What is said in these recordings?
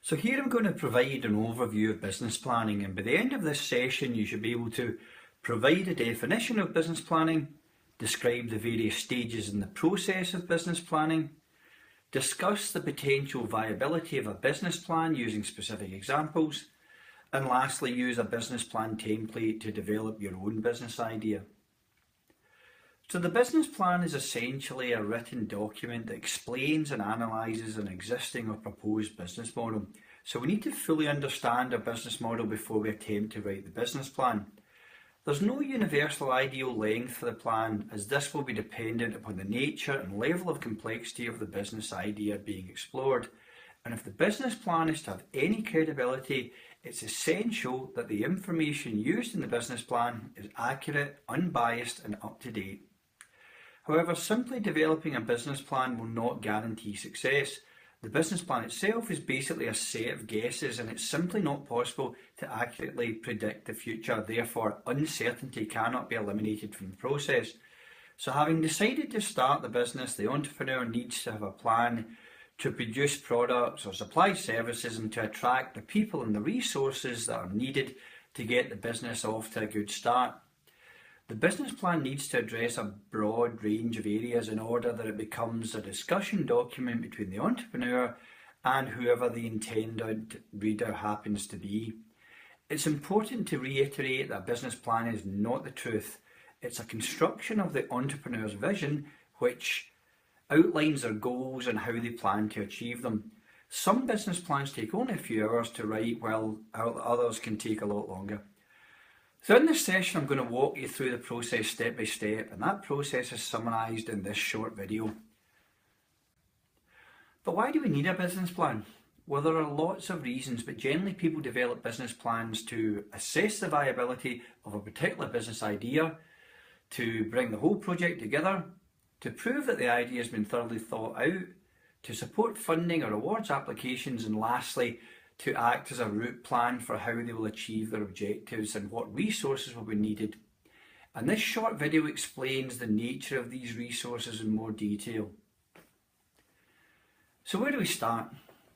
So here I'm going to provide an overview of business planning, and by the end of this session you should be able to provide a definition of business planning, describe the various stages in the process of business planning, discuss the potential viability of a business plan using specific examples, and lastly use a business plan template to develop your own business idea. So the business plan is essentially a written document that explains and analyses an existing or proposed business model. So we need to fully understand our business model before we attempt to write the business plan. There's no universal ideal length for the plan, as this will be dependent upon the nature and level of complexity of the business idea being explored. And if the business plan is to have any credibility, it's essential that the information used in the business plan is accurate, unbiased and up to date. However, simply developing a business plan will not guarantee success. The business plan itself is basically a set of guesses, and it's simply not possible to accurately predict the future. Therefore, uncertainty cannot be eliminated from the process. So having decided to start the business, the entrepreneur needs to have a plan to produce products or supply services and to attract the people and the resources that are needed to get the business off to a good start. The business plan needs to address a broad range of areas in order that it becomes a discussion document between the entrepreneur and whoever the intended reader happens to be. It's important to reiterate that a business plan is not the truth. It's a construction of the entrepreneur's vision which outlines their goals and how they plan to achieve them. Some business plans take only a few hours to write, while others can take a lot longer. So in this session I'm going to walk you through the process step by step, and that process is summarised in this short video. But why do we need a business plan? Well, there are lots of reasons, but generally people develop business plans to assess the viability of a particular business idea, to bring the whole project together, to prove that the idea has been thoroughly thought out, to support funding or awards applications, and lastly to act as a route plan for how they will achieve their objectives and what resources will be needed. And this short video explains the nature of these resources in more detail. So where do we start?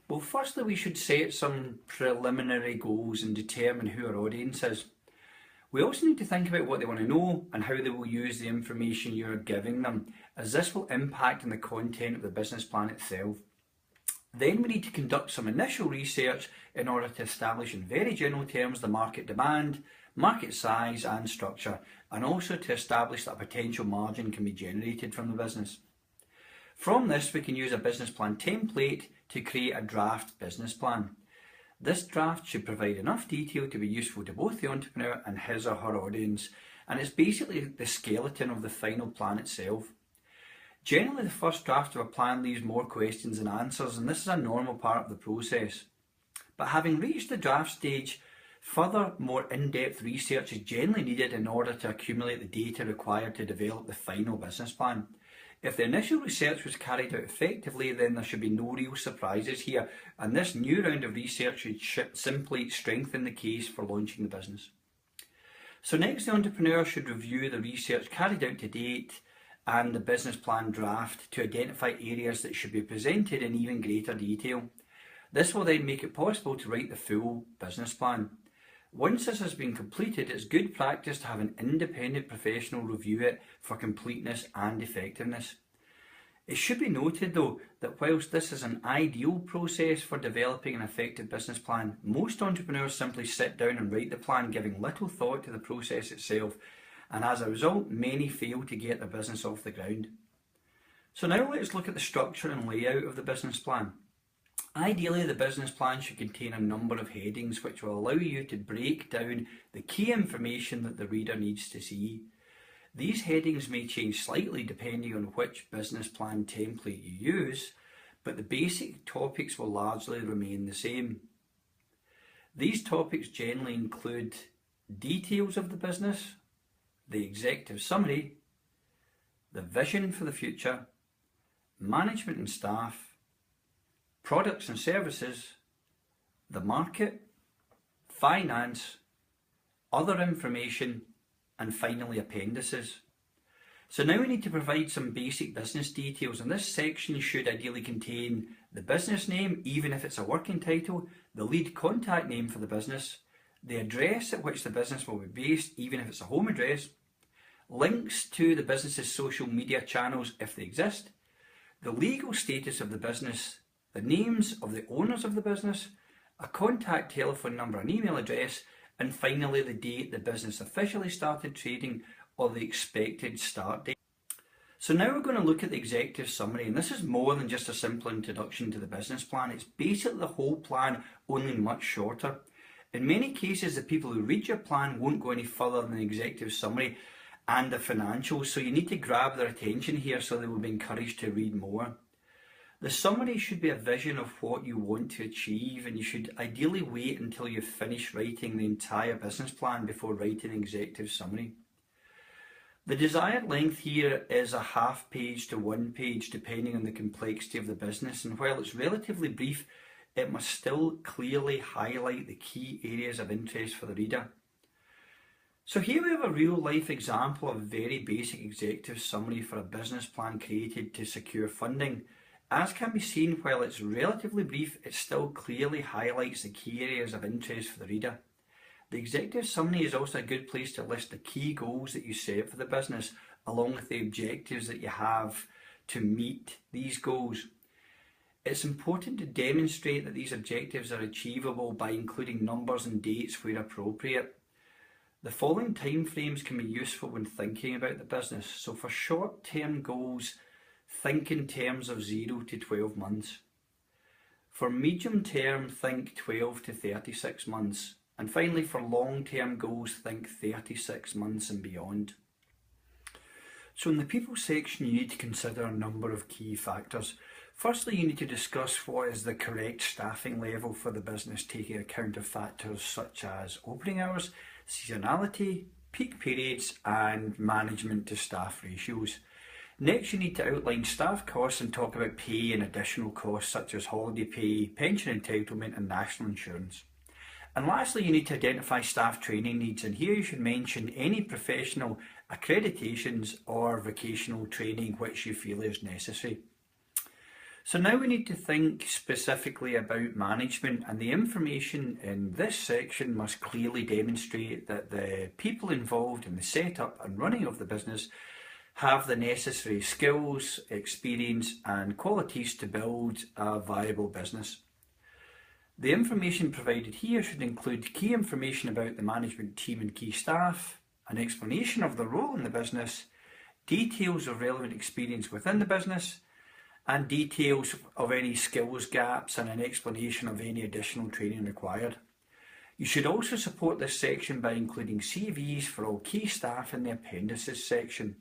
Well, firstly we should set some preliminary goals and determine who our audience is. We also need to think about what they want to know and how they will use the information you're giving them, as this will impact on the content of the business plan itself. Then we need to conduct some initial research in order to establish in very general terms the market demand, market size and structure, and also to establish that a potential margin can be generated from the business. From this we can use a business plan template to create a draft business plan. This draft should provide enough detail to be useful to both the entrepreneur and his or her audience, and it's basically the skeleton of the final plan itself. Generally, the first draft of a plan leaves more questions than answers, and this is a normal part of the process. But having reached the draft stage, further, more in-depth research is generally needed in order to accumulate the data required to develop the final business plan. If the initial research was carried out effectively, then there should be no real surprises here, and this new round of research should simply strengthen the case for launching the business. So next, the entrepreneur should review the research carried out to date and the business plan draft to identify areas that should be presented in even greater detail. This will then make it possible to write the full business plan. Once this has been completed, it's good practice to have an independent professional review it for completeness and effectiveness. It should be noted though that whilst this is an ideal process for developing an effective business plan, most entrepreneurs simply sit down and write the plan giving little thought to the process itself, and as a result many fail to get their business off the ground. So now let's look at the structure and layout of the business plan. Ideally, the business plan should contain a number of headings which will allow you to break down the key information that the reader needs to see. These headings may change slightly depending on which business plan template you use, but the basic topics will largely remain the same. These topics generally include details of the business, the executive summary, the vision for the future, management and staff, products and services, the market, finance, other information, and finally appendices. So now we need to provide some basic business details, and this section should ideally contain the business name, even if it's a working title, the lead contact name for the business, the address at which the business will be based, even if it's a home address, links to the business's social media channels if they exist, the legal status of the business, the names of the owners of the business, a contact telephone number and email address, and finally the date the business officially started trading or the expected start date. So now we're going to look at the executive summary, and this is more than just a simple introduction to the business plan. It's basically the whole plan, only much shorter. In many cases, the people who read your plan won't go any further than the executive summary and the financials, so you need to grab their attention here so they will be encouraged to read more. The summary should be a vision of what you want to achieve, and you should ideally wait until you've finished writing the entire business plan before writing the executive summary. The desired length here is a half page to 1 page depending on the complexity of the business, and while it's relatively brief, it must still clearly highlight the key areas of interest for the reader. So here we have a real life example of a very basic executive summary for a business plan created to secure funding. As can be seen, while it's relatively brief, it still clearly highlights the key areas of interest for the reader. The executive summary is also a good place to list the key goals that you set for the business, along with the objectives that you have to meet these goals. It's important to demonstrate that these objectives are achievable by including numbers and dates where appropriate. The following timeframes can be useful when thinking about the business. So for short-term goals, think in terms of 0 to 12 months. For medium term, think 12 to 36 months. And finally, for long-term goals, think 36 months and beyond. So in the people section, you need to consider a number of key factors. Firstly, you need to discuss what is the correct staffing level for the business, taking account of factors such as opening hours, seasonality, peak periods, and management to staff ratios. Next, you need to outline staff costs and talk about pay and additional costs such as holiday pay, pension entitlement, and national insurance. And lastly, you need to identify staff training needs, and here you should mention any professional accreditations or vocational training which you feel is necessary. So now we need to think specifically about management, and the information in this section must clearly demonstrate that the people involved in the setup and running of the business have the necessary skills, experience and qualities to build a viable business. The information provided here should include key information about the management team and key staff, an explanation of the role in the business, details of relevant experience within the business, and details of any skills gaps and an explanation of any additional training required. You should also support this section by including CVs for all key staff in the Appendices section.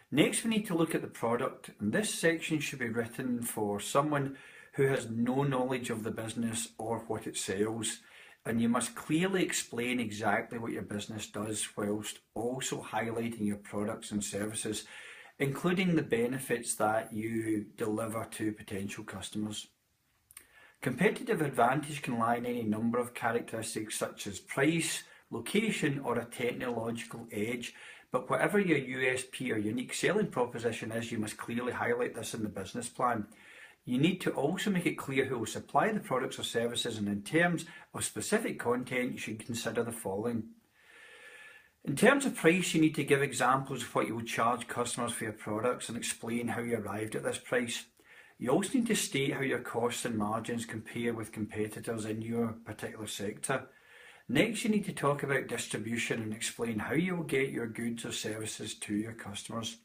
Next, we need to look at the product, and this section should be written for someone who has no knowledge of the business or what it sells, and you must clearly explain exactly what your business does whilst also highlighting your products and services, including the benefits that you deliver to potential customers. Competitive advantage can lie in any number of characteristics such as price, location or a technological edge, but whatever your USP or unique selling proposition is, you must clearly highlight this in the business plan. You need to also make it clear who will supply the products or services, and in terms of specific content, you should consider the following. In terms of price, you need to give examples of what you will charge customers for your products and explain how you arrived at this price. You also need to state how your costs and margins compare with competitors in your particular sector. Next, you need to talk about distribution and explain how you will get your goods or services to your customers.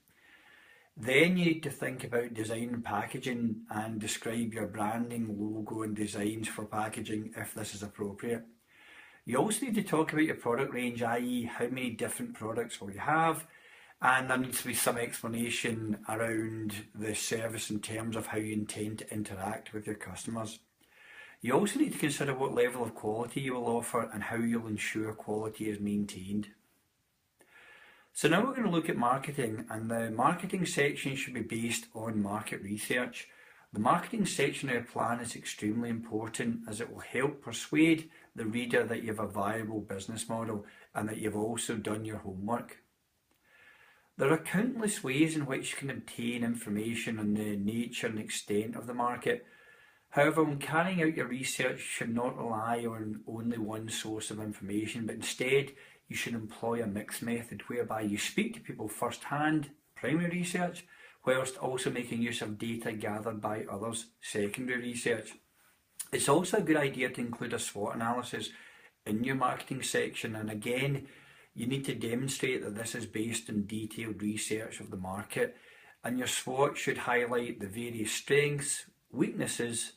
Then you need to think about design and packaging and describe your branding, logo and designs for packaging if this is appropriate. You also need to talk about your product range, i.e. how many different products will you have, and there needs to be some explanation around the service in terms of how you intend to interact with your customers. You also need to consider what level of quality you will offer and how you'll ensure quality is maintained. So now we're going to look at marketing, and the marketing section should be based on market research. The marketing section of your plan is extremely important as it will help persuade the reader that you have a viable business model and that you've also done your homework. There are countless ways in which you can obtain information on the nature and extent of the market. However, when carrying out your research, you should not rely on only one source of information, but instead you should employ a mixed method whereby you speak to people first-hand, primary research, whilst also making use of data gathered by others, secondary research. It's also a good idea to include a SWOT analysis in your marketing section, and again, you need to demonstrate that this is based on detailed research of the market, and your SWOT should highlight the various strengths, weaknesses,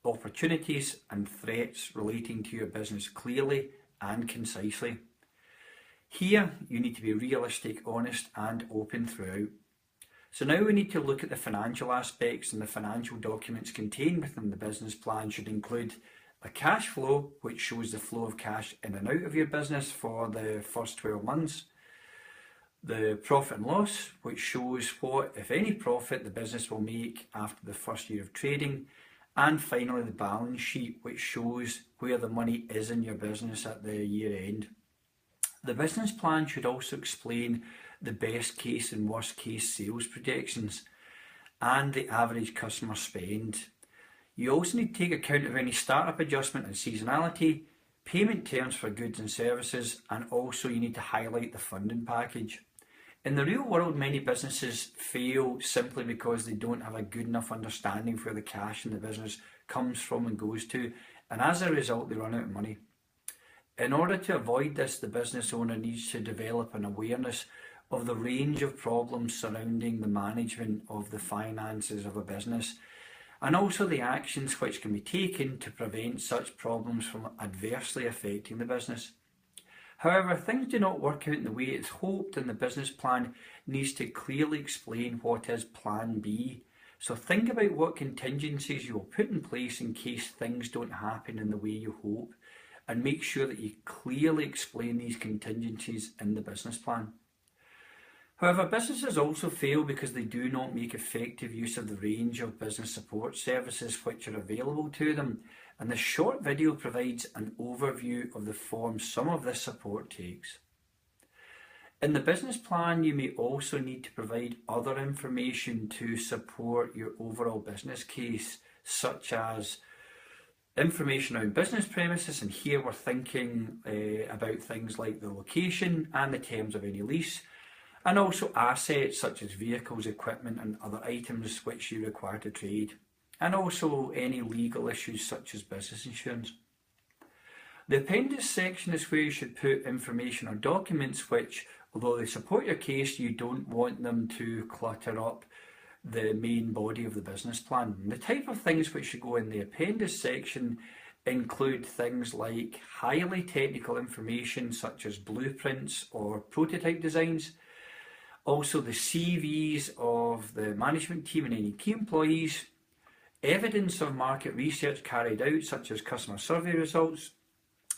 opportunities and threats relating to your business clearly and concisely. Here, you need to be realistic, honest and open throughout. So now we need to look at the financial aspects, and the financial documents contained within the business plan should include a cash flow, which shows the flow of cash in and out of your business for the first 12 months. The profit and loss, which shows what, if any, profit the business will make after the first year of trading. And finally, the balance sheet, which shows where the money is in your business at the year end. The business plan should also explain the best case and worst case sales projections and the average customer spend. You also need to take account of any startup adjustment and seasonality, payment terms for goods and services, and also you need to highlight the funding package. In the real world, many businesses fail simply because they don't have a good enough understanding of where the cash in the business comes from and goes to, and as a result they run out of money. In order to avoid this, the business owner needs to develop an awareness of the range of problems surrounding the management of the finances of a business, and also the actions which can be taken to prevent such problems from adversely affecting the business. However, if things do not work out in the way it's hoped, then the business plan needs to clearly explain what is plan B. So think about what contingencies you will put in place in case things don't happen in the way you hope, and make sure that you clearly explain these contingencies in the business plan. However, businesses also fail because they do not make effective use of the range of business support services which are available to them, and this short video provides an overview of the form some of this support takes. In the business plan, you may also need to provide other information to support your overall business case, such as information on business premises, and here we're thinking about things like the location and the terms of any lease, and also assets such as vehicles, equipment and other items which you require to trade, and also any legal issues such as business insurance. The appendix section is where you should put information or documents which, although they support your case, you don't want them to clutter up the main body of the business plan. And the type of things which should go in the appendix section include things like highly technical information such as blueprints or prototype designs, also the CVs of the management team and any key employees, evidence of market research carried out such as customer survey results,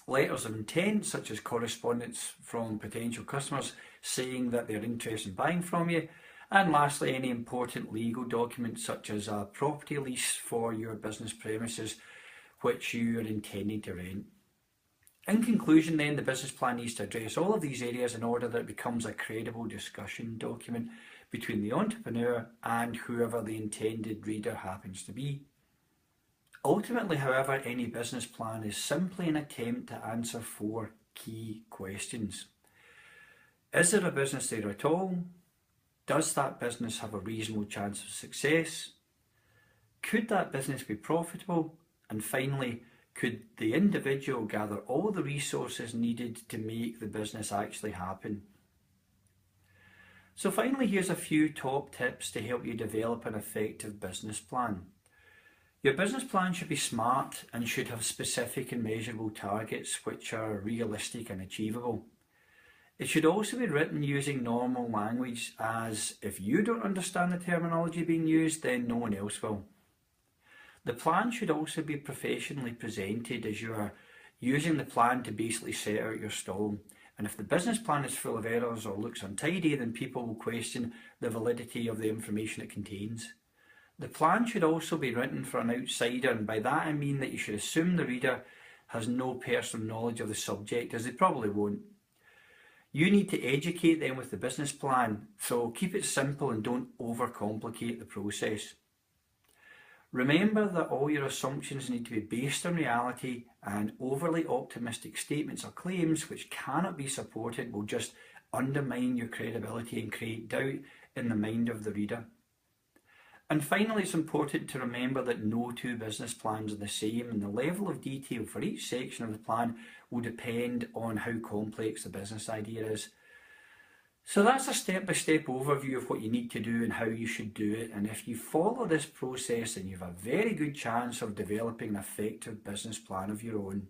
letters of intent such as correspondence from potential customers saying that they're interested in buying from you, and lastly any important legal documents such as a property lease for your business premises which you are intending to rent. In conclusion then, the business plan needs to address all of these areas in order that it becomes a credible discussion document between the entrepreneur and whoever the intended reader happens to be. Ultimately, however, any business plan is simply an attempt to answer 4 key questions. Is there a business there at all? Does that business have a reasonable chance of success? Could that business be profitable? And finally, could the individual gather all the resources needed to make the business actually happen? So finally, here's a few top tips to help you develop an effective business plan. Your business plan should be smart and should have specific and measurable targets which are realistic and achievable. It should also be written using normal language, as if you don't understand the terminology being used, then no one else will. The plan should also be professionally presented, as you are using the plan to basically set out your stall. And if the business plan is full of errors or looks untidy, then people will question the validity of the information it contains. The plan should also be written for an outsider, and by that I mean that you should assume the reader has no personal knowledge of the subject, as they probably won't. You need to educate them with the business plan, so keep it simple and don't overcomplicate the process. Remember that all your assumptions need to be based on reality, and overly optimistic statements or claims which cannot be supported will just undermine your credibility and create doubt in the mind of the reader. And finally, it's important to remember that no two business plans are the same, and the level of detail for each section of the plan will depend on how complex the business idea is. So that's a step-by-step overview of what you need to do and how you should do it. And if you follow this process, then you have a very good chance of developing an effective business plan of your own.